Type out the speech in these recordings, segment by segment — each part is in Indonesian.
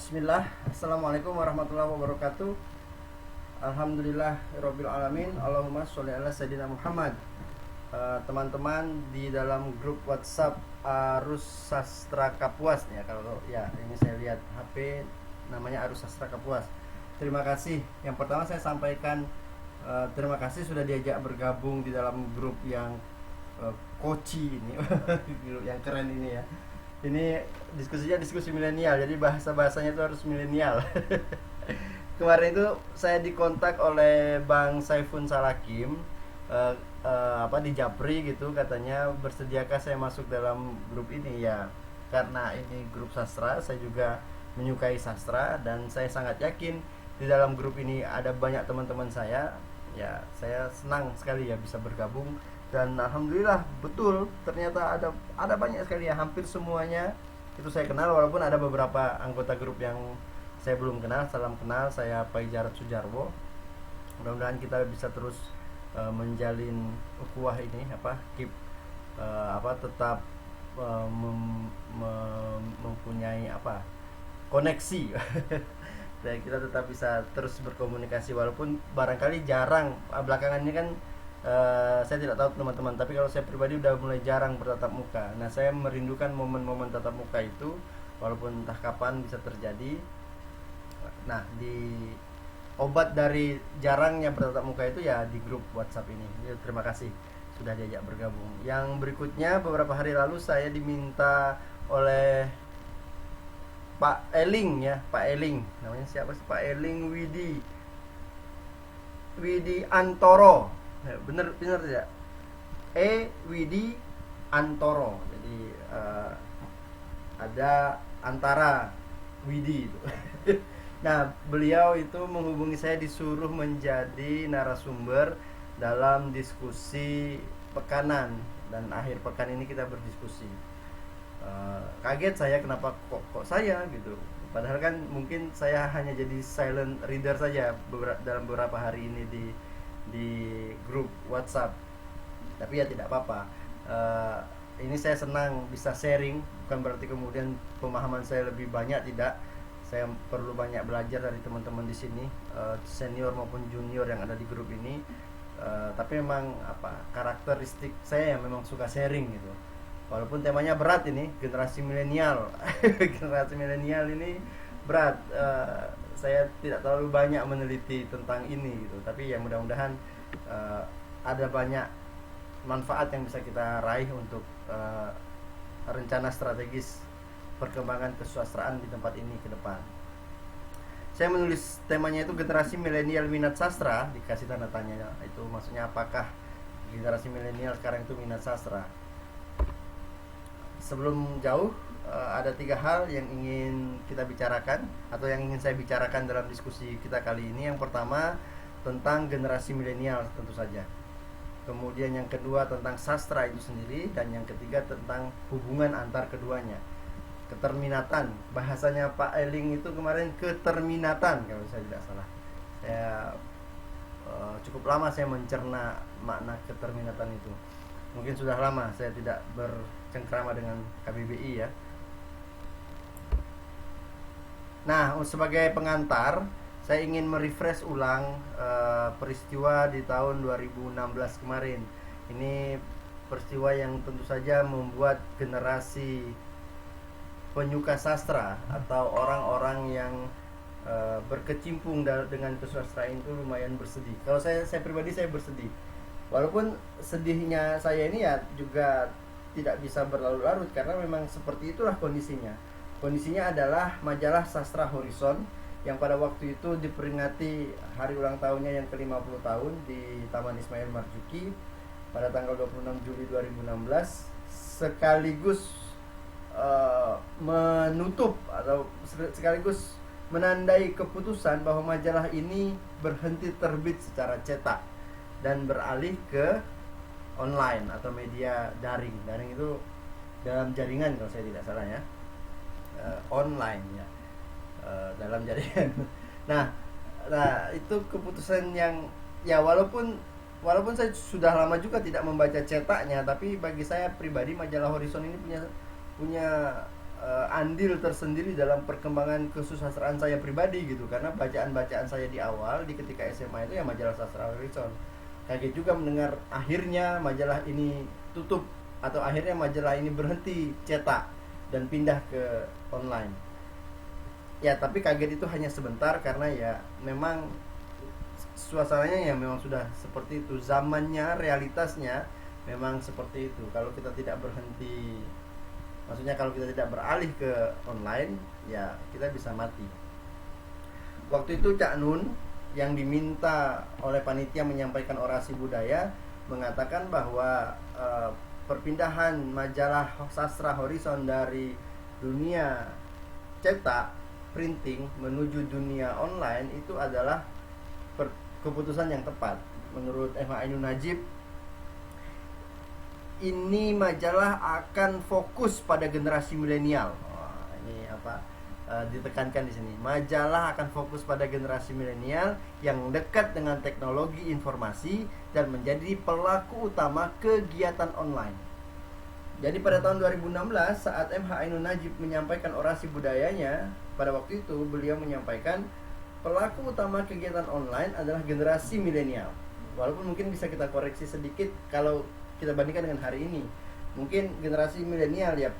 Bismillah. Assalamualaikum warahmatullahi wabarakatuh. Alhamdulillah Rabbil Alamin. Allahumma sholli ala Sayyidina Muhammad. Teman-teman di dalam grup WhatsApp Arus Sastra Kapuas ya, kalau ya ini saya lihat HP namanya Arus Sastra Kapuas. Terima kasih. Yang pertama saya sampaikan terima kasih sudah diajak bergabung di dalam grup yang koci ini, grup yang keren ini ya. Ini diskusinya diskusi milenial, jadi bahasanya itu harus milenial. Kemarin itu saya dikontak oleh Bang Saifun Salakim, di Japri gitu, katanya bersediakah saya masuk dalam grup ini ya. Karena ini grup sastra, saya juga menyukai sastra dan saya sangat yakin di dalam grup ini ada banyak teman-teman saya. Ya, saya senang sekali ya bisa bergabung dan alhamdulillah betul ternyata ada banyak sekali ya, hampir semuanya itu saya kenal, walaupun ada beberapa anggota grup yang saya belum kenal. Salam kenal, saya Paijarat Sujarwo. Mudah-mudahan kita bisa terus menjalin ukhuwah ini tetap mempunyai koneksi. Dan kita tetap bisa terus berkomunikasi walaupun barangkali jarang belakangan ini kan. Saya tidak tahu teman-teman, tapi kalau saya pribadi udah mulai jarang bertatap muka. Nah, saya merindukan momen-momen tatap muka itu, walaupun entah kapan bisa terjadi. Nah, di obat dari jarangnya bertatap muka itu ya di grup WhatsApp ini. Jadi, terima kasih sudah diajak bergabung. Yang berikutnya, beberapa hari lalu saya diminta oleh Pak Eling ya, Pak Eling. Namanya siapa sih? Pak Eling Widi Antoro. Bener tidak? Widi Antoro. Jadi ada antara Widi itu. Nah, beliau itu menghubungi saya, disuruh menjadi narasumber dalam diskusi pekanan, dan akhir pekan ini kita berdiskusi. Kaget saya, kenapa kok saya gitu. Padahal kan mungkin saya hanya jadi silent reader saja dalam beberapa hari ini di grup WhatsApp, tapi ya tidak apa-apa. Ini saya senang bisa sharing, bukan berarti kemudian pemahaman saya lebih banyak, tidak. Saya perlu banyak belajar dari teman-teman di sini, senior maupun junior yang ada di grup ini. Tapi memang karakteristik saya yang memang suka sharing gitu. Walaupun temanya berat, ini generasi milenial. Generasi milenial ini berat. Saya tidak terlalu banyak meneliti tentang ini gitu, tapi ya mudah-mudahan ada banyak manfaat yang bisa kita raih untuk rencana strategis perkembangan kesusastraan di tempat ini ke depan. Saya menulis temanya itu generasi milenial minat sastra, dikasih tanda tanya. Itu maksudnya apakah generasi milenial sekarang itu minat sastra. Sebelum jauh, ada 3 hal yang ingin kita bicarakan atau yang ingin saya bicarakan dalam diskusi kita kali ini. Yang pertama tentang generasi milenial tentu saja. Kemudian yang kedua tentang sastra itu sendiri, dan yang ketiga tentang hubungan antar keduanya. Keterminatan, bahasanya Pak Eling itu kemarin keterminatan kalau saya tidak salah. Saya cukup lama saya mencerna makna keterminatan itu. Mungkin sudah lama saya tidak bercengkrama dengan KBBI ya. Nah, sebagai pengantar, saya ingin merefresh ulang peristiwa di tahun 2016 kemarin. Ini peristiwa yang tentu saja membuat generasi penyuka sastra atau orang-orang yang berkecimpung dengan kesusastraan itu lumayan bersedih. Kalau saya pribadi saya bersedih. Walaupun sedihnya saya ini ya juga tidak bisa berlarut-larut, karena memang seperti itulah kondisinya. Kondisinya adalah majalah Sastra Horizon yang pada waktu itu diperingati hari ulang tahunnya yang ke-50 tahun di Taman Ismail Marzuki pada tanggal 26 Juli 2016, sekaligus menutup atau sekaligus menandai keputusan bahwa majalah ini berhenti terbit secara cetak dan beralih ke online atau media daring. Daring itu dalam jaringan kalau saya tidak salah ya. Online ya, dalam jaringan. Nah, itu keputusan yang ya walaupun saya sudah lama juga tidak membaca cetaknya, tapi bagi saya pribadi majalah Horizon ini punya andil tersendiri dalam perkembangan kesusastraan saya pribadi gitu, karena bacaan-bacaan saya di awal di ketika SMA itu ya majalah Sastra Horizon. Kaget juga mendengar akhirnya majalah ini tutup atau akhirnya majalah ini berhenti cetak dan pindah ke online. Ya tapi kaget itu hanya sebentar, karena ya memang suasananya ya memang sudah seperti itu, zamannya, realitasnya memang seperti itu. Kalau kita tidak berhenti, maksudnya kalau kita tidak beralih ke online, ya kita bisa mati. Waktu itu Cak Nun yang diminta oleh panitia menyampaikan orasi budaya mengatakan bahwa perpindahan majalah Sastra Horizon dari dunia cetak printing menuju dunia online itu adalah keputusan yang tepat. Menurut MH Ainun Najib, ini majalah akan fokus pada generasi milenial. Ini apa ditekankan di sini. Majalah akan fokus pada generasi milenial yang dekat dengan teknologi informasi dan menjadi pelaku utama kegiatan online. Jadi pada tahun 2016 saat MH Ainun Najib menyampaikan orasi budayanya, pada waktu itu beliau menyampaikan pelaku utama kegiatan online adalah generasi milenial. Walaupun mungkin bisa kita koreksi sedikit kalau kita bandingkan dengan hari ini. Mungkin generasi milenial ya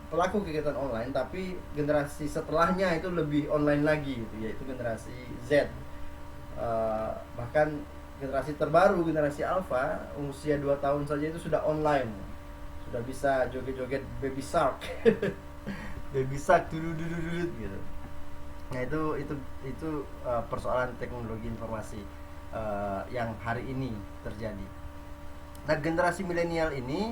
pelaku kegiatan online, tapi generasi setelahnya itu lebih online lagi gitu, yaitu generasi Z. Bahkan generasi terbaru, generasi Alpha, usia 2 tahun saja itu sudah online. Sudah bisa joget-joget Baby Shark. Baby Shark dulu gitu. Nah itu persoalan teknologi informasi yang hari ini terjadi. Nah generasi milenial ini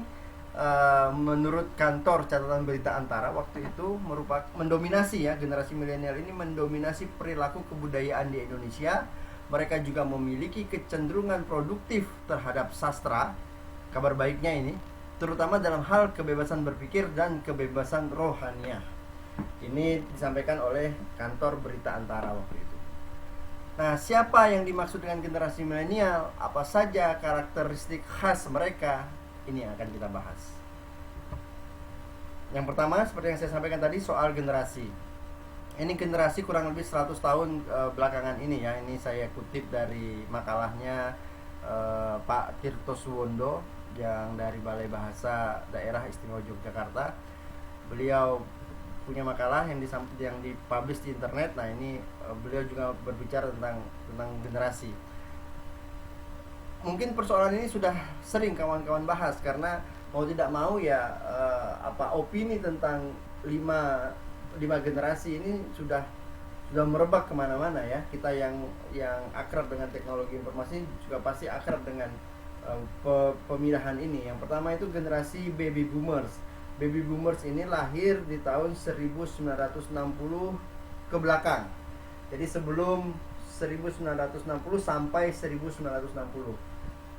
menurut kantor catatan berita Antara waktu itu merupakan mendominasi ya, generasi milenial ini mendominasi perilaku kebudayaan di Indonesia. Mereka juga memiliki kecenderungan produktif terhadap sastra. Kabar baiknya ini terutama dalam hal kebebasan berpikir dan kebebasan rohaniah. Ini disampaikan oleh kantor berita Antara waktu itu. Nah, siapa yang dimaksud dengan generasi milenial? Apa saja karakteristik khas mereka? Ini yang akan kita bahas. Yang pertama, seperti yang saya sampaikan tadi, soal generasi. Ini generasi kurang lebih 100 tahun belakangan ini ya. Ini saya kutip dari makalahnya Pak Tirto Suwondo yang dari Balai Bahasa Daerah Istimewa Yogyakarta. Beliau punya makalah yang dipublish di internet. Nah ini beliau juga berbicara tentang generasi. Mungkin persoalan ini sudah sering kawan-kawan bahas, karena mau tidak mau ya opini tentang lima generasi ini sudah merebak kemana-mana ya. Kita yang akrab dengan teknologi informasi juga pasti akrab dengan pemilahan ini. Yang pertama itu generasi baby boomers. Baby boomers ini lahir di tahun 1960 ke belakang. Jadi sebelum 1960 sampai 1960.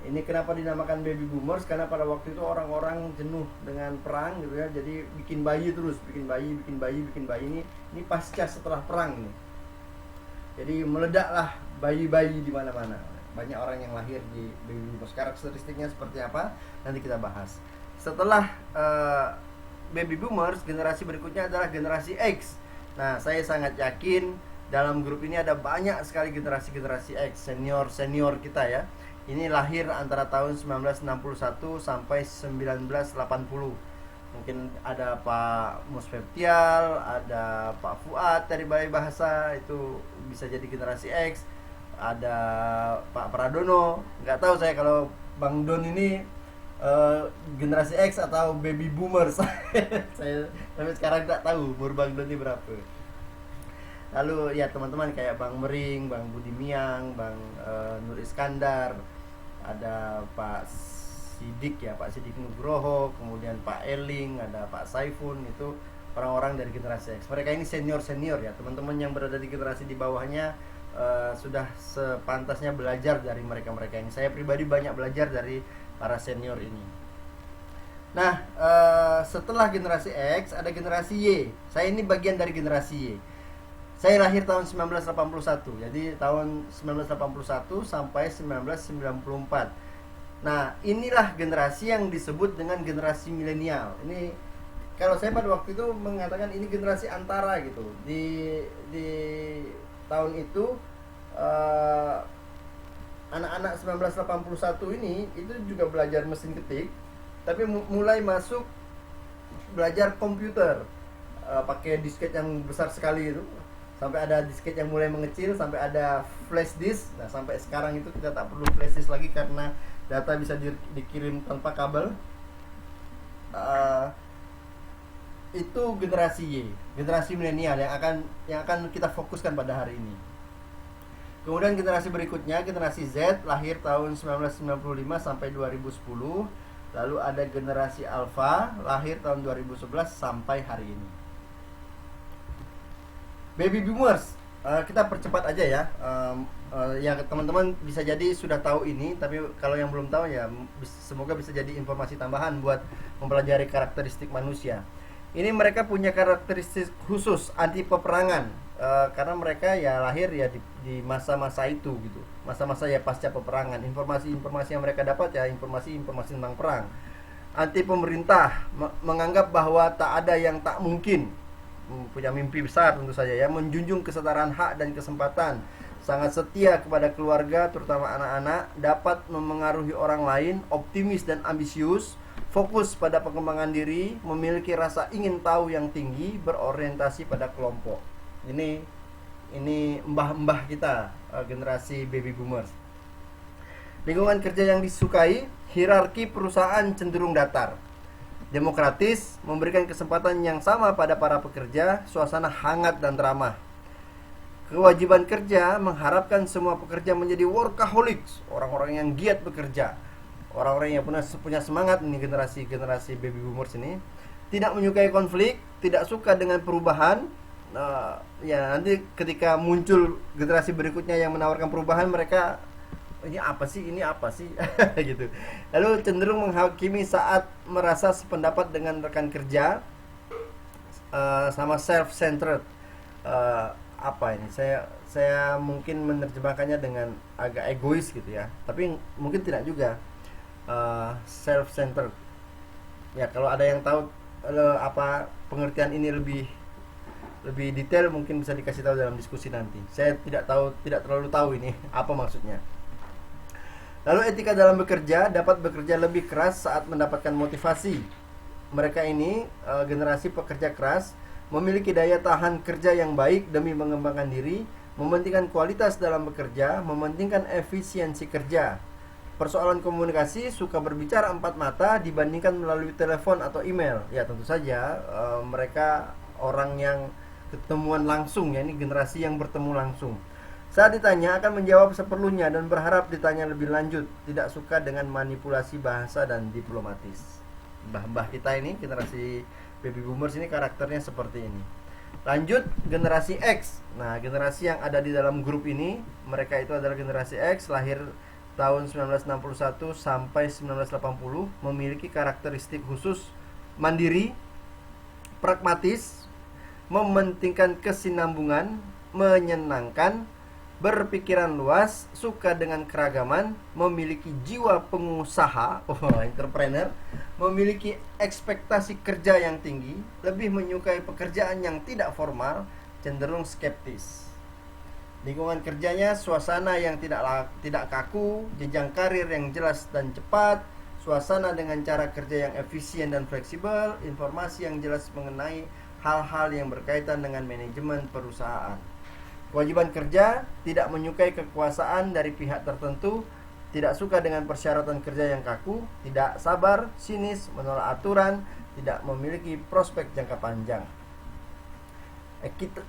Ini kenapa dinamakan baby boomers? Karena pada waktu itu orang-orang jenuh dengan perang gitu ya. Jadi bikin bayi terus, bikin bayi ini pasca setelah perang ini. Jadi meledaklah bayi-bayi di mana-mana. Banyak orang yang lahir di baby boomers. Karakteristiknya seperti apa? Nanti kita bahas. Setelah baby boomers, generasi berikutnya adalah generasi X. Nah, saya sangat yakin dalam grup ini ada banyak sekali generasi X, senior kita ya. Ini lahir antara tahun 1961 sampai 1980. Mungkin ada Pak Musfeptial, ada Pak Fuad dari Balai Bahasa, itu bisa jadi generasi X. Ada Pak Pradono, nggak tahu saya kalau Bang Don ini generasi X atau baby boomers. Saya sampai sekarang tidak tahu umur Bang Doni berapa. Lalu ya teman-teman kayak Bang Mering, Bang Budi Miang, Bang Nur Iskandar, ada Pak Sidik ya, Pak Sidik Nugroho, kemudian Pak Eling, ada Pak Saifun, itu orang-orang dari generasi X. Mereka ini senior ya. Teman-teman yang berada di generasi di bawahnya sudah sepantasnya belajar dari mereka ini. Saya pribadi banyak belajar dari para senior ini. Nah, setelah generasi X ada generasi Y. Saya ini bagian dari generasi Y. Saya lahir tahun 1981. Jadi tahun 1981 sampai 1994. Nah, inilah generasi yang disebut dengan generasi milenial. Ini kalau saya pada waktu itu mengatakan ini generasi antara gitu. Di tahun itu eh, anak-anak 1981 ini itu juga belajar mesin ketik, tapi mulai masuk belajar komputer. Pakai disket yang besar sekali itu, sampai ada disket yang mulai mengecil, sampai ada flash disk. Nah, sampai sekarang itu kita tak perlu flash disk lagi karena data bisa dikirim tanpa kabel. Itu generasi Y, generasi milenial yang akan kita fokuskan pada hari ini. Kemudian generasi berikutnya, generasi Z, lahir tahun 1995 sampai 2010. Lalu ada generasi Alpha, lahir tahun 2011 sampai hari ini. Baby boomers, kita percepat aja ya. Ya teman-teman bisa jadi sudah tahu ini, tapi kalau yang belum tahu ya semoga bisa jadi informasi tambahan buat mempelajari karakteristik manusia. Ini mereka punya karakteristik khusus anti peperangan, karena mereka ya lahir ya di masa-masa itu gitu, masa-masa ya pasca peperangan. Informasi-informasi yang mereka dapat ya informasi-informasi tentang perang. Anti pemerintah, menganggap bahwa tak ada yang tak mungkin, punya mimpi besar tentu saja ya, menjunjung kesetaraan hak dan kesempatan, sangat setia kepada keluarga terutama anak-anak, dapat memengaruhi orang lain, optimis dan ambisius, fokus pada pengembangan diri, memiliki rasa ingin tahu yang tinggi, berorientasi pada kelompok. Ini mbah-mbah kita, generasi baby boomers. Lingkungan kerja yang disukai, hierarki perusahaan cenderung datar, demokratis, memberikan kesempatan yang sama pada para pekerja, suasana hangat dan ramah. Kewajiban kerja mengharapkan semua pekerja menjadi workaholics, orang-orang yang giat bekerja, orang-orang yang punya semangat. Ini generasi baby boomers ini tidak menyukai konflik, tidak suka dengan perubahan. Ya nanti ketika muncul generasi berikutnya yang menawarkan perubahan, mereka ini apa sih gitu. Lalu cenderung menghakimi saat merasa sependapat dengan rekan kerja, sama self-centered. Apa ini, saya mungkin menerjemahkannya dengan agak egois gitu ya, tapi mungkin tidak juga. Self-centered ya, kalau ada yang tahu apa pengertian ini lebih detail mungkin bisa dikasih tahu dalam diskusi nanti. Saya tidak terlalu tahu ini apa maksudnya. Lalu etika dalam bekerja, dapat bekerja lebih keras saat mendapatkan motivasi. Mereka ini generasi pekerja keras, memiliki daya tahan kerja yang baik demi mengembangkan diri, mementingkan kualitas dalam bekerja, mementingkan efisiensi kerja. Persoalan komunikasi, suka berbicara empat mata dibandingkan melalui telepon atau email. Ya tentu saja mereka orang yang ketemuan langsung ya, ini generasi yang bertemu langsung. Saat ditanya akan menjawab seperlunya dan berharap ditanya lebih lanjut, tidak suka dengan manipulasi bahasa dan diplomatis. Mbah-mbah kita ini generasi baby boomers ini karakternya seperti ini. Lanjut generasi X. Nah, generasi yang ada di dalam grup ini, mereka itu adalah generasi X, lahir tahun 1961 sampai 1980, memiliki karakteristik khusus mandiri, pragmatis, mementingkan kesinambungan, menyenangkan, berpikiran luas, suka dengan keragaman, memiliki jiwa pengusaha, entrepreneur, memiliki ekspektasi kerja yang tinggi, lebih menyukai pekerjaan yang tidak formal, cenderung skeptis. Lingkungan kerjanya, suasana yang tidak kaku, jenjang karir yang jelas dan cepat, suasana dengan cara kerja yang efisien dan fleksibel, informasi yang jelas mengenai hal-hal yang berkaitan dengan manajemen perusahaan. Kewajiban kerja, tidak menyukai kekuasaan dari pihak tertentu, tidak suka dengan persyaratan kerja yang kaku, tidak sabar, sinis, menolak aturan, tidak memiliki prospek jangka panjang.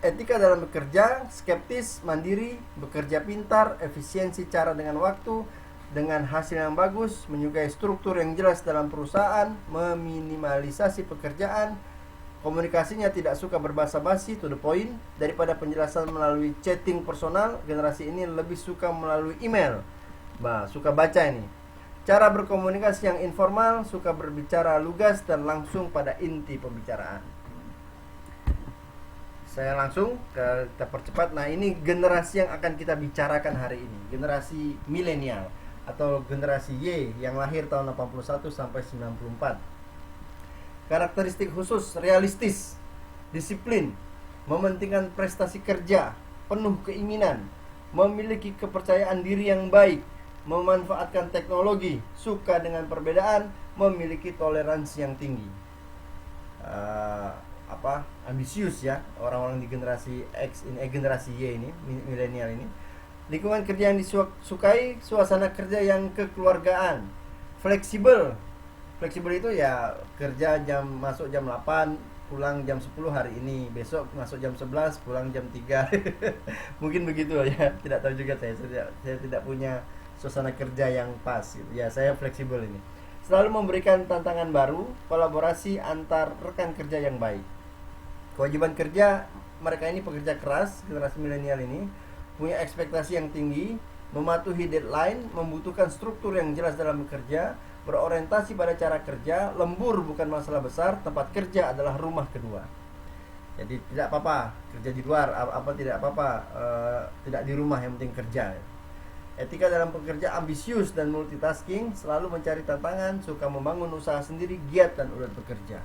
Etika dalam bekerja, skeptis, mandiri, bekerja pintar, efisiensi cara dengan waktu, dengan hasil yang bagus, menyukai struktur yang jelas dalam perusahaan, meminimalisasi pekerjaan, komunikasinya tidak suka berbasa-basi, to the point. Daripada penjelasan melalui chatting personal, generasi ini lebih suka melalui email. Suka baca ini. Cara berkomunikasi yang informal, suka berbicara lugas dan langsung pada inti pembicaraan. Saya langsung kita percepat. Nah, ini generasi yang akan kita bicarakan hari ini, generasi milenial atau generasi Y yang lahir tahun 81 sampai 94. Karakteristik khusus, realistis, disiplin, mementingkan prestasi kerja, penuh keinginan, memiliki kepercayaan diri yang baik, memanfaatkan teknologi, suka dengan perbedaan, memiliki toleransi yang tinggi. Ambisius ya orang-orang di generasi X ini, generasi Y ini, milenial ini. Lingkungan kerja yang disukai, suasana kerja yang kekeluargaan, fleksibel. Fleksibel itu ya kerja masuk jam 8, pulang jam 10 hari ini, besok masuk jam 11, pulang jam 3. Mungkin begitu ya, tidak tahu juga saya tidak punya suasana kerja yang pas gitu. Ya, saya fleksibel ini. Selalu memberikan tantangan baru, kolaborasi antar rekan kerja yang baik. Kewajiban kerja mereka ini pekerja keras, generasi milenial ini punya ekspektasi yang tinggi, mematuhi deadline, membutuhkan struktur yang jelas dalam bekerja, berorientasi pada cara kerja, lembur bukan masalah besar, tempat kerja adalah rumah kedua. Jadi tidak apa-apa kerja di luar, tidak apa-apa, tidak di rumah, yang penting kerja. Etika dalam pekerja ambisius dan multitasking, selalu mencari tantangan, suka membangun usaha sendiri, giat dan ulet bekerja.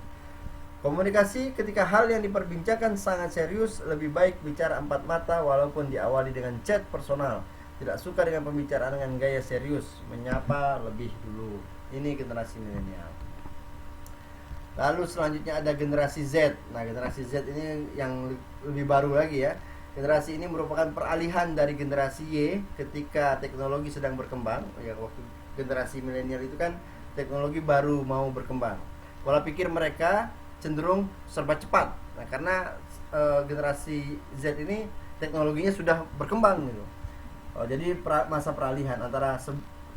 Komunikasi ketika hal yang diperbincangkan sangat serius, lebih baik bicara empat mata walaupun diawali dengan chat personal. Tidak suka dengan pembicaraan dengan gaya serius, menyapa lebih dulu. Ini generasi milenial. Lalu selanjutnya ada generasi Z. Nah, generasi Z ini yang lebih baru lagi ya. Generasi ini merupakan peralihan dari generasi Y ketika teknologi sedang berkembang. Ya, waktu generasi milenial itu kan teknologi baru mau berkembang. Pola pikir mereka cenderung serba cepat. Nah, karena generasi Z ini teknologinya sudah berkembang gitu. Jadi masa peralihan antara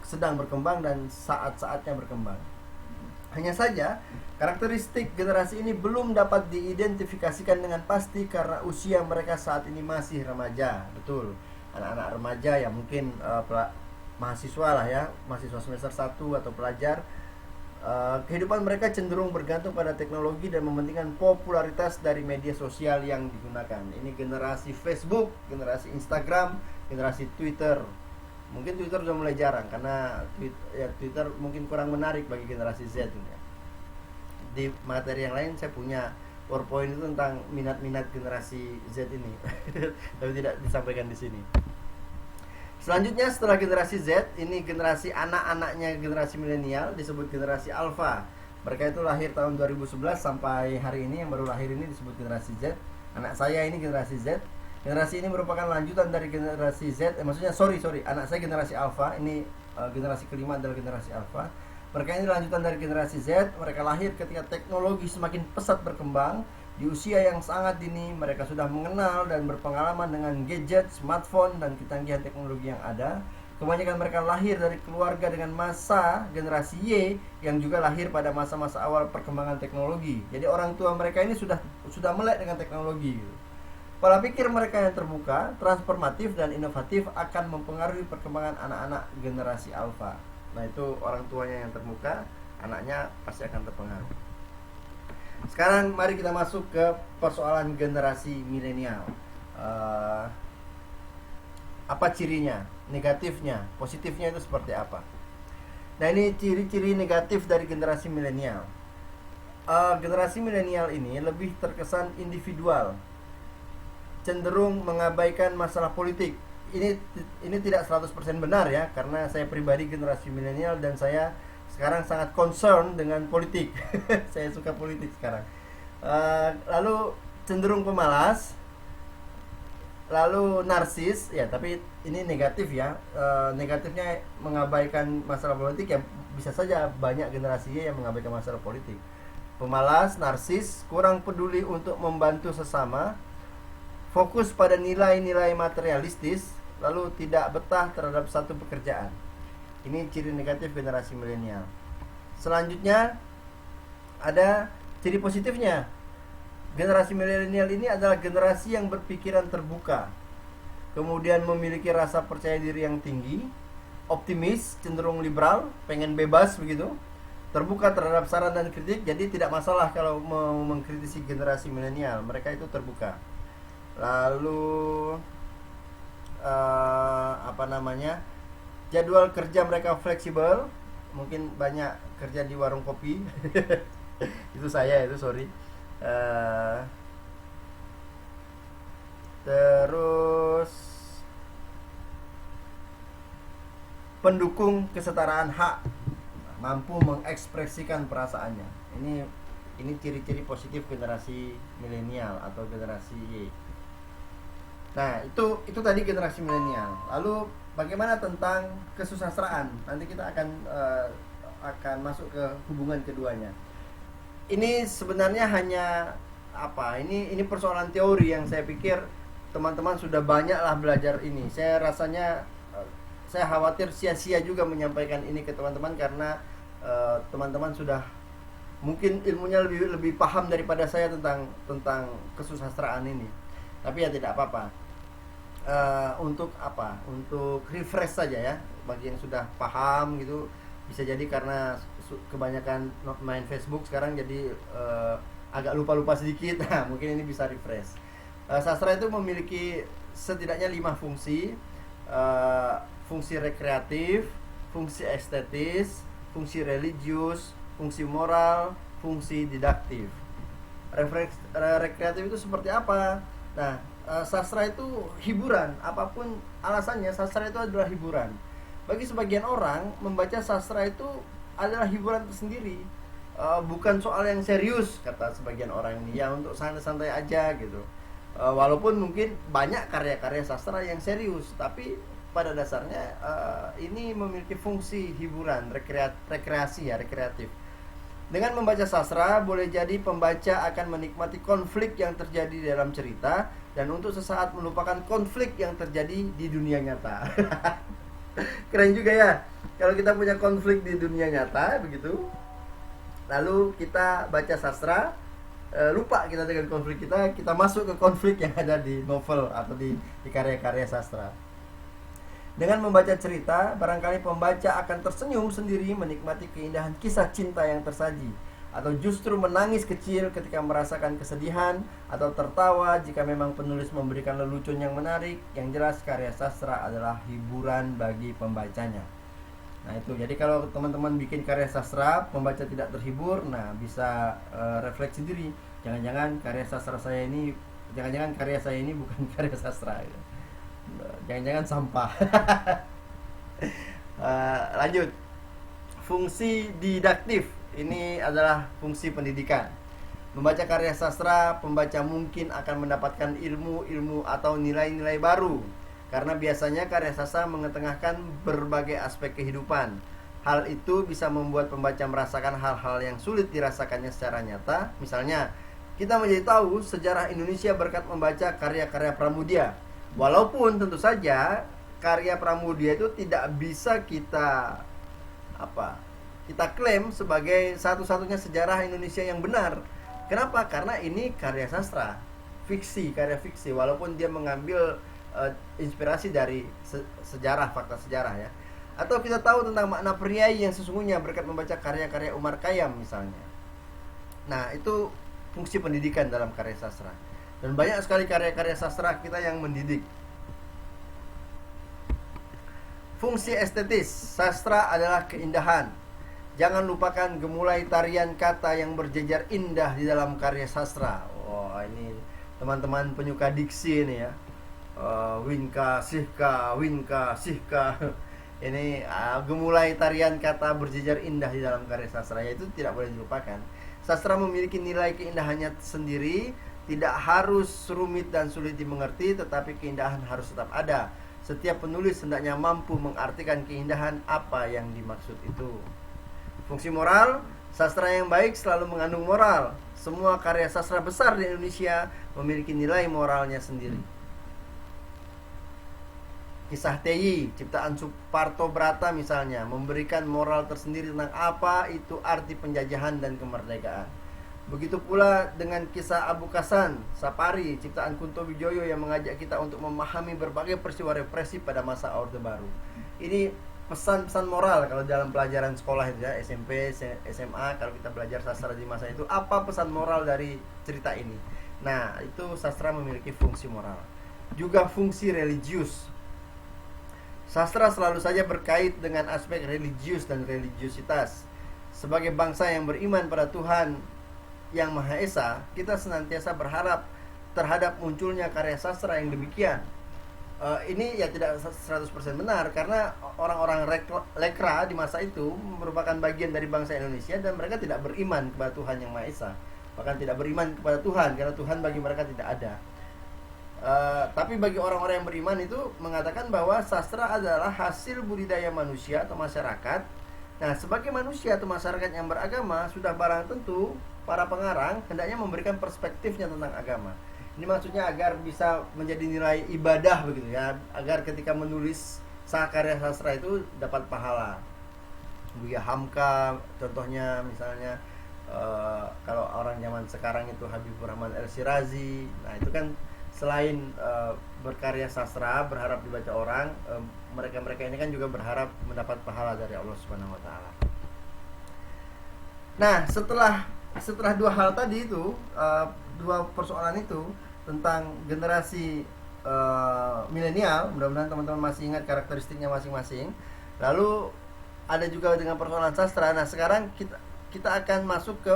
sedang berkembang dan saat-saatnya berkembang. Hanya saja, karakteristik generasi ini belum dapat diidentifikasikan dengan pasti karena usia mereka saat ini masih remaja. Betul, anak-anak remaja ya, mungkin mahasiswa lah ya, mahasiswa semester 1 atau pelajar. Kehidupan mereka cenderung bergantung pada teknologi dan mementingkan popularitas dari media sosial yang digunakan. Ini generasi Facebook, generasi Instagram, generasi Twitter. Mungkin Twitter sudah mulai jarang karena Twitter mungkin kurang menarik bagi generasi Z ini. Di materi yang lain saya punya PowerPoint itu tentang minat-minat generasi Z ini. Tapi tidak disampaikan di sini. Selanjutnya setelah generasi Z, ini generasi anak-anaknya generasi milenial disebut generasi Alpha. Mereka itu lahir tahun 2011 sampai hari ini, yang baru lahir ini disebut generasi Z. Anak saya ini generasi Z. Generasi ini merupakan lanjutan dari generasi Z. Anak saya generasi Alpha. Ini generasi kelima adalah generasi Alpha. Mereka ini lanjutan dari generasi Z. Mereka lahir ketika teknologi semakin pesat berkembang. Di usia yang sangat dini, mereka sudah mengenal dan berpengalaman dengan gadget, smartphone, dan kecanggihan teknologi yang ada. Kebanyakan mereka lahir dari keluarga dengan masa generasi Y yang juga lahir pada masa-masa awal perkembangan teknologi. Jadi orang tua mereka ini sudah melek dengan teknologi. Pola pikir mereka yang terbuka, transformatif, dan inovatif akan mempengaruhi perkembangan anak-anak generasi Alpha. Nah, itu orang tuanya yang terbuka, anaknya pasti akan terpengaruh. Sekarang mari kita masuk ke persoalan generasi milenial. Apa cirinya, negatifnya, positifnya itu seperti apa? Nah, ini ciri-ciri negatif dari generasi milenial. Generasi milenial ini lebih terkesan individual, cenderung mengabaikan masalah politik. Ini tidak 100% benar ya, karena saya pribadi generasi milenial dan saya sekarang sangat concern dengan politik. Saya suka politik sekarang. Lalu cenderung pemalas, lalu narsis ya, tapi ini negatif ya. Negatifnya mengabaikan masalah politik ya, bisa saja banyak generasi yang mengabaikan masalah politik. Pemalas, narsis, kurang peduli untuk membantu sesama, fokus pada nilai-nilai materialistis, lalu tidak betah terhadap satu pekerjaan. Ini ciri negatif generasi milenial. Selanjutnya ada ciri positifnya. Generasi milenial ini adalah generasi yang berpikiran terbuka, kemudian memiliki rasa percaya diri yang tinggi, optimis, cenderung liberal, pengen bebas begitu, terbuka terhadap saran dan kritik. Jadi tidak masalah kalau mau mengkritisi generasi milenial, mereka itu terbuka. Lalu jadwal kerja mereka fleksibel, mungkin banyak kerja di warung kopi. Itu saya itu, sorry. Eh, terus pendukung kesetaraan hak, mampu mengekspresikan perasaannya. Ini ciri-ciri positif generasi milenial atau generasi Y. Nah, itu tadi generasi milenial. Lalu bagaimana tentang kesusastraan? Nanti kita akan masuk ke hubungan keduanya. Ini sebenarnya hanya apa? Ini persoalan teori yang saya pikir teman-teman sudah banyaklah belajar ini. Saya rasanya saya khawatir sia-sia juga menyampaikan ini ke teman-teman karena teman-teman sudah mungkin ilmunya lebih paham daripada saya tentang kesusastraan ini. Tapi ya tidak apa-apa. Untuk apa? Untuk refresh saja ya bagi yang sudah paham gitu. Bisa jadi karena kebanyakan main Facebook sekarang jadi agak lupa-lupa sedikit. Nah, mungkin ini bisa refresh. Sastra itu memiliki setidaknya 5 fungsi. Fungsi rekreatif, fungsi estetis, fungsi religius, fungsi moral, fungsi didaktif. Rekreatif itu seperti apa? Nah, sastra itu hiburan. Apapun alasannya, sastra itu adalah hiburan. Bagi sebagian orang, membaca sastra itu adalah hiburan tersendiri. Bukan soal yang serius, kata sebagian orang ini. Ya untuk santai-santai aja gitu. Walaupun mungkin banyak karya-karya sastra yang serius, tapi pada dasarnya ini memiliki fungsi hiburan, rekreasi ya, rekreatif. Dengan membaca sastra, boleh jadi pembaca akan menikmati konflik yang terjadi dalam cerita dan untuk sesaat melupakan konflik yang terjadi di dunia nyata. Keren juga ya, kalau kita punya konflik di dunia nyata begitu, lalu kita baca sastra, lupa kita dengan konflik kita masuk ke konflik yang ada di novel atau di karya-karya sastra. Dengan membaca cerita, barangkali pembaca akan tersenyum sendiri menikmati keindahan kisah cinta yang tersaji, atau justru menangis kecil ketika merasakan kesedihan, atau tertawa jika memang penulis memberikan lelucon yang menarik. Yang jelas karya sastra adalah hiburan bagi pembacanya. Nah itu, jadi kalau teman-teman bikin karya sastra, pembaca tidak terhibur, nah bisa refleksi diri. Jangan-jangan karya saya ini bukan karya sastra gitu. Jangan-jangan sampah. Lanjut. Fungsi didaktif ini adalah fungsi pendidikan. Membaca karya sastra, pembaca mungkin akan mendapatkan ilmu atau nilai-nilai baru, karena biasanya karya sastra mengetengahkan berbagai aspek kehidupan. Hal itu bisa membuat pembaca merasakan hal-hal yang sulit dirasakannya secara nyata. Misalnya, kita menjadi tahu sejarah Indonesia berkat membaca karya-karya Pramudia. Walaupun tentu saja karya Pramudia itu tidak bisa kita klaim sebagai satu-satunya sejarah Indonesia yang benar. Kenapa? Karena ini karya sastra, karya fiksi. Walaupun dia mengambil inspirasi dari sejarah, fakta sejarah ya. Atau kita tahu tentang makna priai yang sesungguhnya berkat membaca karya-karya Umar Khayyam misalnya. Nah, itu fungsi pendidikan dalam karya sastra. Dan banyak sekali karya-karya sastra kita yang mendidik. Fungsi estetis, sastra adalah keindahan. Jangan lupakan gemulai tarian kata yang berjejer indah di dalam karya sastra. Wah, ini teman-teman penyuka diksi ini ya. Winka, sihka. Ini gemulai tarian kata berjejer indah di dalam karya sastra, itu tidak boleh dilupakan. Sastra memiliki nilai keindahannya sendiri. Tidak harus rumit dan sulit dimengerti, tetapi keindahan harus tetap ada. Setiap penulis hendaknya mampu mengartikan keindahan apa yang dimaksud itu. Fungsi moral, sastra yang baik selalu mengandung moral. Semua karya sastra besar di Indonesia memiliki nilai moralnya sendiri. Kisah Teyi, ciptaan Suparto Brata misalnya, memberikan moral tersendiri tentang apa itu arti penjajahan dan kemerdekaan. Begitu pula dengan kisah Abu Kasan Sapari, ciptaan Kunto Wijoyo yang mengajak kita untuk memahami berbagai peristiwa represi pada masa Orde Baru. Ini pesan-pesan moral kalau dalam pelajaran sekolah itu ya, SMP, SMA, kalau kita belajar sastra di masa itu, apa pesan moral dari cerita ini? Nah, itu sastra memiliki fungsi moral. Juga fungsi religius. Sastra selalu saja berkait dengan aspek religius dan religiusitas. sebagai bangsa yang beriman pada Tuhan yang Maha Esa, kita senantiasa berharap terhadap munculnya karya sastra yang demikian. Ini ya tidak 100% benar, karena orang-orang lekra di masa itu merupakan bagian dari bangsa Indonesia dan mereka tidak beriman kepada Tuhan yang Maha Esa, bahkan tidak beriman kepada Tuhan karena Tuhan bagi mereka tidak ada. Tapi bagi orang-orang yang beriman itu mengatakan bahwa sastra adalah hasil budidaya manusia atau masyarakat. Nah, sebagai manusia atau masyarakat yang beragama, sudah barang tentu para pengarang hendaknya memberikan perspektifnya tentang agama. Ini maksudnya agar bisa menjadi nilai ibadah begitu ya, agar ketika menulis karya sastra itu dapat pahala. Buya Hamka contohnya misalnya, kalau orang zaman sekarang itu Habibur Rahman El-Shirazi. Nah, itu kan selain berkarya sastra berharap dibaca orang, mereka-mereka ini kan juga berharap mendapat pahala dari Allah Subhanahu wa taala. Nah, setelah dua hal tadi itu, dua persoalan itu tentang generasi milenial, mudah-mudahan teman-teman masih ingat karakteristiknya masing-masing. Lalu ada juga dengan persoalan sastra. Nah, sekarang kita akan masuk ke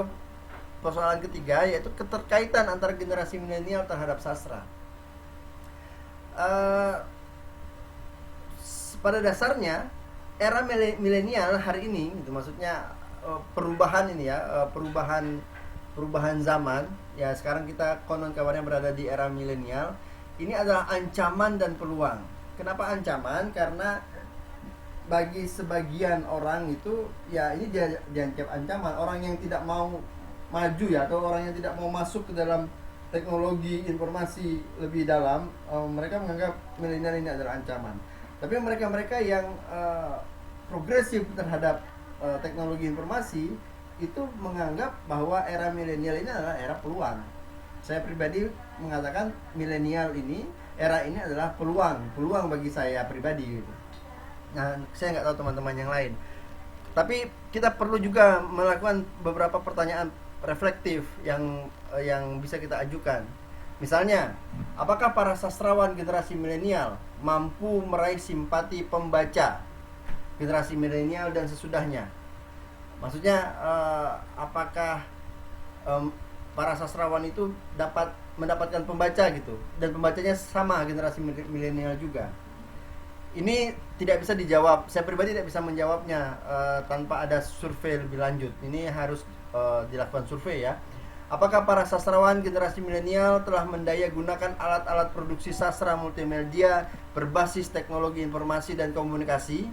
persoalan ketiga, yaitu keterkaitan antara generasi milenial terhadap sastra. Pada dasarnya era milenial hari ini, itu maksudnya perubahan ini ya, perubahan zaman ya. Sekarang kita konon kabarnya berada di era milenial. Ini adalah ancaman dan peluang. Kenapa ancaman? Karena bagi sebagian orang itu ya ini dianggap ancaman. Orang yang tidak mau maju ya, atau orang yang tidak mau masuk ke dalam teknologi informasi lebih dalam, mereka menganggap milenial ini adalah ancaman. Tapi mereka-mereka yang progresif terhadap teknologi informasi itu menganggap bahwa era milenial ini adalah era peluang. Saya pribadi mengatakan milenial ini, era ini adalah peluang bagi saya pribadi gitu. Nah, saya nggak tahu teman-teman yang lain. Tapi kita perlu juga melakukan beberapa pertanyaan reflektif yang bisa kita ajukan. Misalnya, apakah para sastrawan generasi milenial mampu meraih simpati pembaca generasi milenial dan sesudahnya? Maksudnya, apakah para sastrawan itu dapat mendapatkan pembaca gitu, dan pembacanya sama generasi milenial juga? Ini tidak bisa dijawab. Saya pribadi tidak bisa menjawabnya tanpa ada survei lebih lanjut. Ini harus dilakukan survei ya. Apakah para sastrawan generasi milenial telah mendaya gunakan alat-alat produksi sastra multimedia berbasis teknologi informasi dan komunikasi?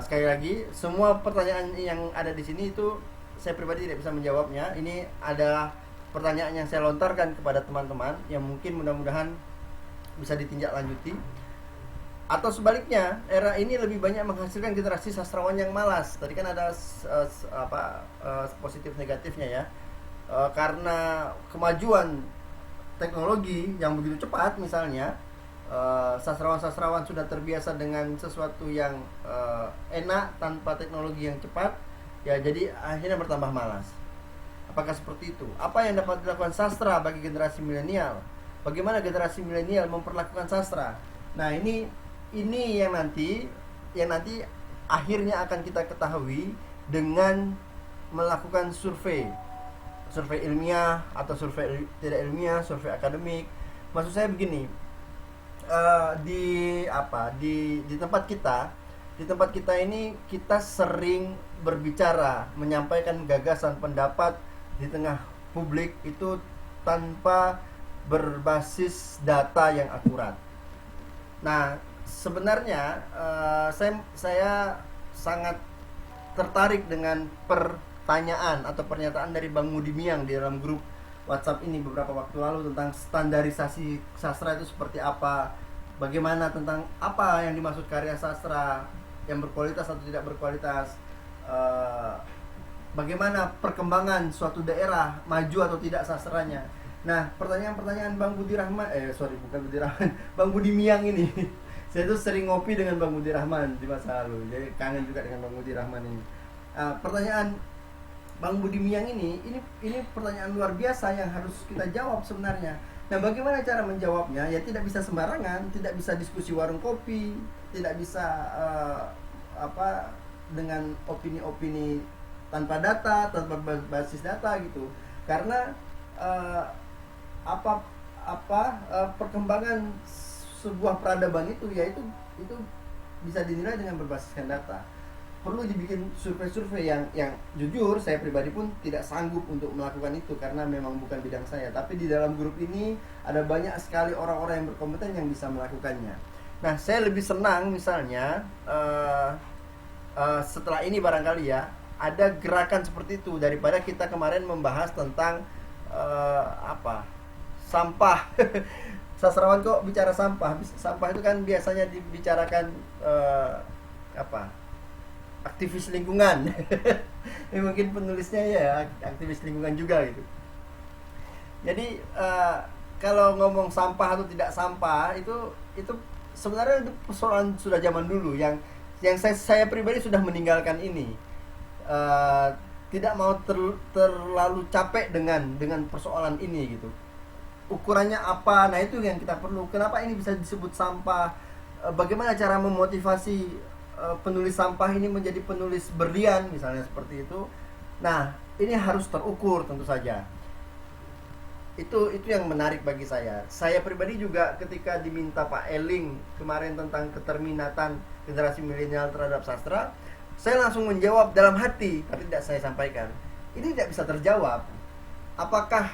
Sekali lagi, semua pertanyaan yang ada di sini itu saya pribadi tidak bisa menjawabnya. Ini adalah pertanyaan yang saya lontarkan kepada teman-teman yang mungkin mudah-mudahan bisa ditinjak lanjuti. Atau sebaliknya, era ini lebih banyak menghasilkan generasi sastrawan yang malas. Tadi kan ada positif negatifnya ya. Karena kemajuan teknologi yang begitu cepat misalnya, sastrawan-sastrawan sudah terbiasa dengan sesuatu yang enak tanpa teknologi yang cepat, ya jadi akhirnya bertambah malas. Apakah seperti itu? Apa yang dapat dilakukan sastra bagi generasi milenial? Bagaimana generasi milenial memperlakukan sastra? Nah, ini yang nanti akhirnya akan kita ketahui dengan melakukan survei ilmiah atau survei tidak ilmiah, survei akademik. Maksud saya begini, di tempat kita ini kita sering berbicara, menyampaikan gagasan pendapat di tengah publik itu tanpa berbasis data yang akurat. Nah, sebenarnya saya sangat tertarik dengan pertanyaan atau pernyataan dari Bang Mudi Miang di dalam grup WhatsApp ini beberapa waktu lalu tentang standarisasi sastra itu seperti apa, bagaimana tentang apa yang dimaksud karya sastra yang berkualitas atau tidak berkualitas, bagaimana perkembangan suatu daerah maju atau tidak sastranya. Nah, pertanyaan-pertanyaan Bang Budi Rahman, Bang Budi Miang ini saya tuh sering ngopi dengan Bang Budi Rahman di masa lalu, jadi kangen juga dengan Bang Budi Rahman ini. Pertanyaan Bang Budi Miang ini pertanyaan luar biasa yang harus kita jawab sebenarnya. Nah, bagaimana cara menjawabnya? Ya tidak bisa sembarangan, tidak bisa diskusi warung kopi, tidak bisa dengan opini-opini tanpa data, tanpa basis data gitu. Karena uh, apa perkembangan sebuah peradaban itu ya itu bisa dinilai dengan berbasiskan data. Perlu dibikin survei-survei yang jujur saya pribadi pun tidak sanggup untuk melakukan itu karena memang bukan bidang saya. Tapi di dalam grup ini ada banyak sekali orang-orang yang berkompeten yang bisa melakukannya. Nah, saya lebih senang misalnya setelah ini barangkali ya ada gerakan seperti itu daripada kita kemarin membahas tentang sampah. Sastrawan kok bicara sampah? Sampah itu kan biasanya dibicarakan aktivis lingkungan. Ini mungkin penulisnya ya aktivis lingkungan juga gitu. Jadi kalau ngomong sampah atau tidak sampah itu sebenarnya itu persoalan sudah zaman dulu yang saya pribadi sudah meninggalkan ini. Tidak mau terlalu capek dengan persoalan ini gitu. Ukurannya apa? Nah, itu yang kita perlu. Kenapa ini bisa disebut sampah? Bagaimana cara memotivasi penulis sampah ini menjadi penulis berlian misalnya seperti itu. Nah, ini harus terukur tentu saja. Itu yang menarik bagi saya. Saya pribadi juga ketika diminta Pak Eling kemarin tentang keterminatan generasi milenial terhadap sastra, saya langsung menjawab dalam hati, tapi tidak saya sampaikan. Ini tidak bisa terjawab. Apakah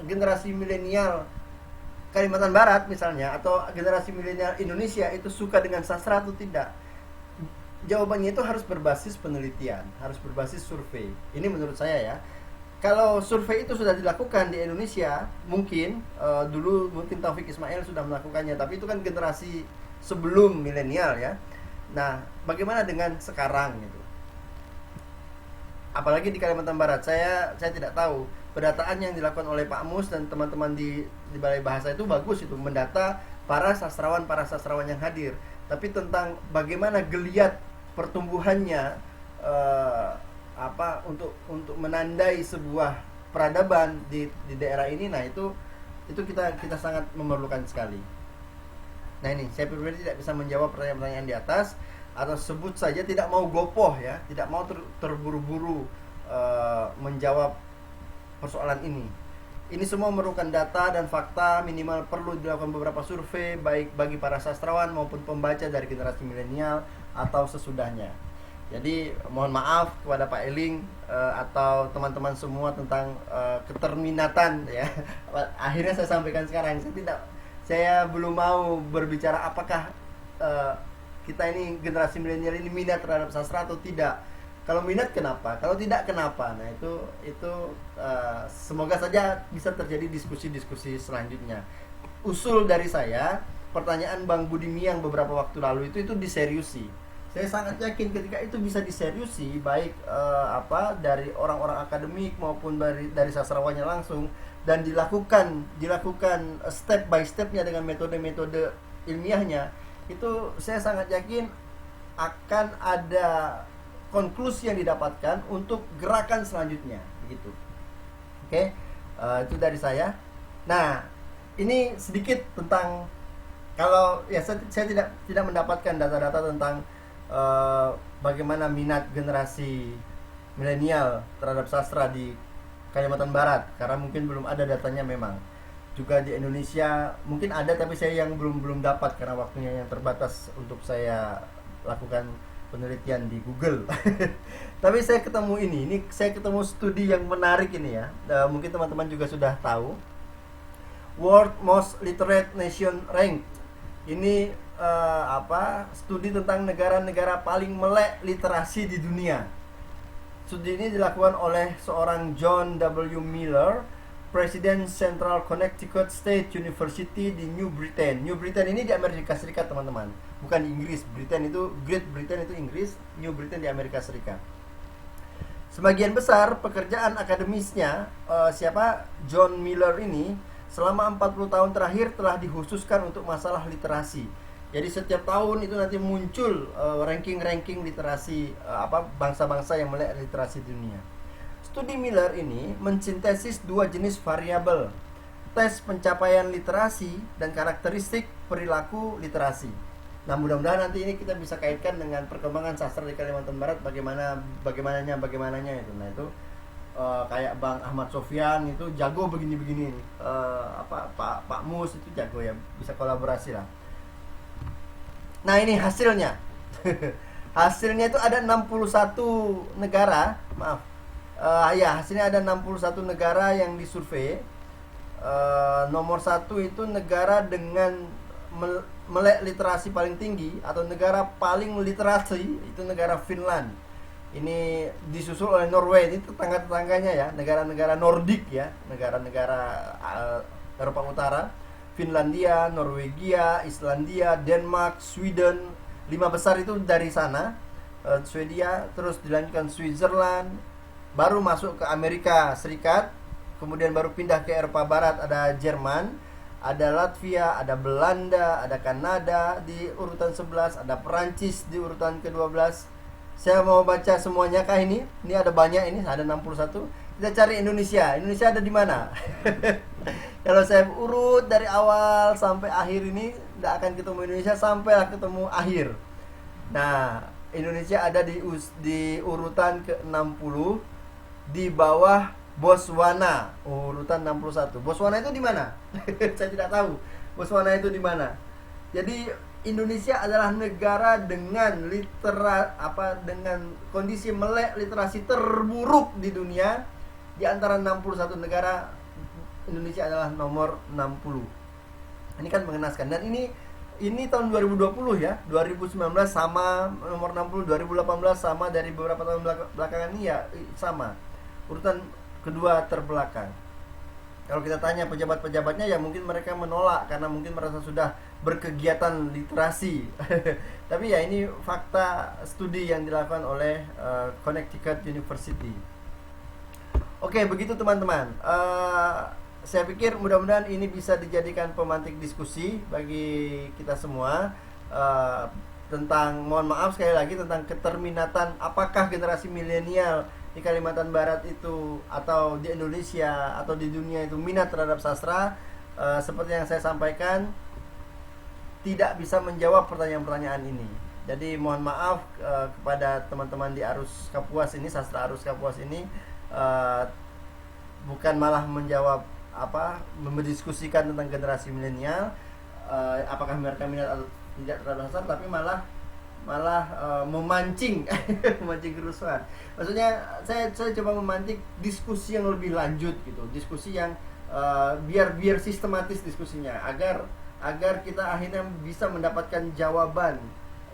generasi milenial Kalimantan Barat misalnya atau generasi milenial Indonesia itu suka dengan sastra atau tidak? Jawabannya itu harus berbasis penelitian, harus berbasis survei. Ini menurut saya ya. Kalau survei itu sudah dilakukan di Indonesia, mungkin dulu mungkin Taufik Ismail sudah melakukannya, tapi itu kan generasi sebelum milenial ya. Nah, bagaimana dengan sekarang gitu? Apalagi di Kalimantan Barat, saya tidak tahu. Pendataan yang dilakukan oleh Pak Mus dan teman-teman di Balai Bahasa itu bagus, itu mendata para sastrawan yang hadir. Tapi tentang bagaimana geliat pertumbuhannya untuk menandai sebuah peradaban di daerah ini, nah itu kita sangat memerlukan sekali. Nah, ini saya pribadi tidak bisa menjawab pertanyaan-pertanyaan di atas, atau sebut saja tidak mau gopoh ya, tidak mau terburu-buru menjawab persoalan ini. Ini semua memerlukan data dan fakta, minimal perlu dilakukan beberapa survei baik bagi para sastrawan maupun pembaca dari generasi milenial atau sesudahnya. Jadi mohon maaf kepada Pak Eling atau teman-teman semua tentang keterminatan ya. Akhirnya saya sampaikan sekarang. Saya belum mau berbicara apakah kita ini generasi milenial ini minat terhadap sastra atau tidak. Kalau minat kenapa? Kalau tidak kenapa? Nah, itu semoga saja bisa terjadi diskusi-diskusi selanjutnya. Usul dari saya, pertanyaan Bang Budimi yang beberapa waktu lalu itu diseriusi. Saya sangat yakin ketika itu bisa diseriusi, baik dari orang-orang akademik maupun dari sastrawannya langsung, dan dilakukan step by stepnya dengan metode-metode ilmiahnya, itu saya sangat yakin akan ada konklusi yang didapatkan untuk gerakan selanjutnya, begitu. Oke, itu dari saya. Nah, ini sedikit tentang, kalau ya saya tidak mendapatkan data-data tentang bagaimana minat generasi milenial terhadap sastra di Kalimantan Barat, karena mungkin belum ada datanya. Memang juga di Indonesia mungkin ada, tapi saya yang belum dapat karena waktunya yang terbatas untuk saya lakukan penelitian di Google. Tapi saya ketemu ini saya ketemu studi yang menarik ini ya. Mungkin teman-teman juga sudah tahu, World Most Literate Nation Rank. Ini studi tentang negara-negara paling melek literasi di dunia. Studi ini dilakukan oleh seorang John W. Miller, Presiden Central Connecticut State University di New Britain. New Britain ini di Amerika Serikat, teman-teman, bukan di Inggris. Great Britain itu Inggris, New Britain di Amerika Serikat. Sebagian besar pekerjaan akademisnya John Miller ini selama 40 tahun terakhir telah dikhususkan untuk masalah literasi. Jadi setiap tahun itu nanti muncul ranking-ranking literasi bangsa-bangsa yang melek literasi dunia. Studi Miller ini mensintesis dua jenis variabel, tes pencapaian literasi dan karakteristik perilaku literasi. Nah, mudah-mudahan nanti ini kita bisa kaitkan dengan perkembangan sastra di Kalimantan Barat, bagaimananya itu. Nah, itu kayak Bang Ahmad Sofyan itu jago begini-begini nih. Pak Mus itu jago ya, bisa kolaborasi lah. Nah, ini hasilnya. Hasilnya itu ada 61 negara, maaf. Ya, hasilnya ada 61 negara yang disurvei. Nomor satu itu negara dengan melek literasi paling tinggi, atau negara paling literasi itu negara Finland. Ini disusul oleh Norway, ini tetangga-tetangganya ya, negara-negara Nordik ya, negara-negara Eropa Utara. Finlandia, Norwegia, Islandia, Denmark, Sweden, 5 besar itu dari sana. Swedia, terus dilanjutkan Switzerland, baru masuk ke Amerika Serikat, kemudian baru pindah ke Eropa Barat, ada Jerman, ada Latvia, ada Belanda, ada Kanada di urutan 11, ada Perancis di urutan ke-12. Saya mau baca semuanya kah ini? Ini ada banyak, ini ada 61. Kita cari Indonesia. Indonesia ada di mana? Kalau saya urut dari awal sampai akhir ini, tidak akan ketemu Indonesia sampailah ketemu akhir. Nah, Indonesia ada di urutan ke-60, di bawah Botswana, urutan 61. Botswana itu di mana? Saya tidak tahu. Botswana itu di mana? Jadi Indonesia adalah negara dengan dengan kondisi melek literasi terburuk di dunia. Di antara 61 negara, Indonesia adalah nomor 60. Ini kan mengenaskan. Dan ini tahun 2020 ya. 2019 sama nomor 60, 2018 sama, dari beberapa tahun belakangan ini ya sama. Urutan kedua terbelakang. Kalau kita tanya pejabat-pejabatnya, ya mungkin mereka menolak karena mungkin merasa sudah berkegiatan literasi. Tapi ya ini fakta studi yang dilakukan oleh Connecticut University. Oke, begitu teman-teman. Saya pikir mudah-mudahan ini bisa dijadikan pemantik diskusi bagi kita semua tentang, mohon maaf sekali lagi, tentang keterminatan apakah generasi milenial di Kalimantan Barat itu, atau di Indonesia atau di dunia itu minat terhadap sastra. Seperti yang saya sampaikan, tidak bisa menjawab pertanyaan-pertanyaan ini. Jadi mohon maaf kepada teman-teman di Arus Kapuas ini, sastra Arus Kapuas ini, bukan malah menjawab mendiskusikan tentang generasi milenial, apakah mereka minat atau tidak terhadap sastra, tapi malah memancing memancing kerusuhan. Maksudnya saya coba memancing diskusi yang lebih lanjut gitu, diskusi yang biar sistematis diskusinya, agar kita akhirnya bisa mendapatkan jawaban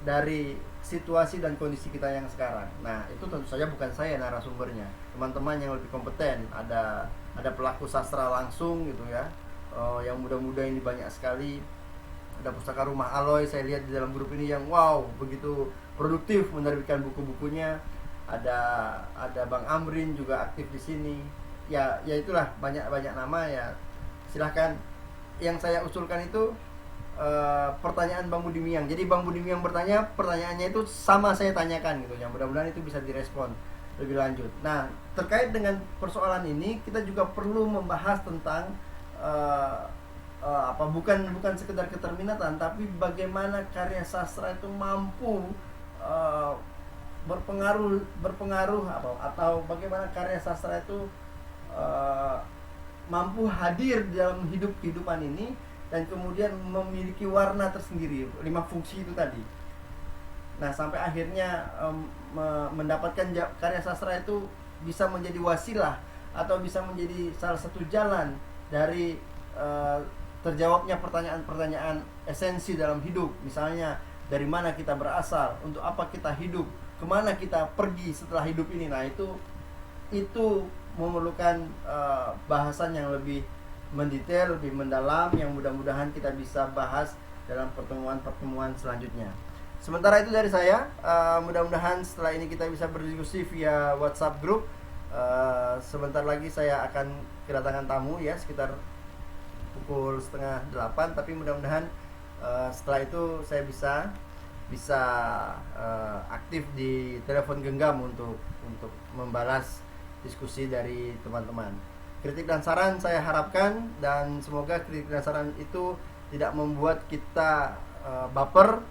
dari situasi dan kondisi kita yang sekarang. Nah, itu tentu saja bukan saya narasumbernya, teman-teman yang lebih kompeten. Ada pelaku sastra langsung gitu ya, yang muda-muda ini banyak sekali. Ada Pustaka Rumah Aloy, saya lihat di dalam grup ini, yang wow, begitu produktif menerbitkan buku-bukunya. Ada Bang Amrin juga aktif di sini. Ya itulah, banyak nama ya. Silahkan. Yang saya usulkan itu pertanyaan Bang Budi Miang. Jadi Bang Budi Miang bertanya, pertanyaannya itu sama saya tanyakan gitu. Yang mudah-mudahan itu bisa direspon lebih lanjut. Nah, terkait dengan persoalan ini, kita juga perlu membahas tentang bukan sekedar keterminatan, tapi bagaimana karya sastra itu mampu berpengaruh atau bagaimana karya sastra itu mampu hadir dalam kehidupan ini, dan kemudian memiliki warna tersendiri, 5 fungsi itu tadi. Nah, sampai akhirnya mendapatkan karya sastra itu bisa menjadi wasilah atau bisa menjadi salah satu jalan dari terjawabnya pertanyaan-pertanyaan esensi dalam hidup. Misalnya, dari mana kita berasal, untuk apa kita hidup, kemana kita pergi setelah hidup ini. Nah, itu memerlukan bahasan yang lebih mendetail, lebih mendalam, yang mudah-mudahan kita bisa bahas dalam pertemuan-pertemuan selanjutnya. Sementara itu dari saya, mudah-mudahan setelah ini kita bisa berdiskusi via WhatsApp group. Sebentar lagi saya akan kedatangan tamu ya, sekitar pukul 7:30, tapi mudah-mudahan setelah itu saya bisa aktif di telepon genggam untuk membalas diskusi dari teman-teman. Kritik dan saran saya harapkan, dan semoga kritik dan saran itu tidak membuat kita baper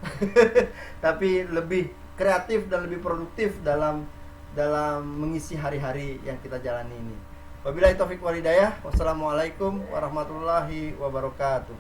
tapi lebih kreatif dan lebih produktif dalam mengisi hari-hari yang kita jalani ini. Wabillahi taufik wal hidayah. Wassalamualaikum warahmatullahi wabarakatuh.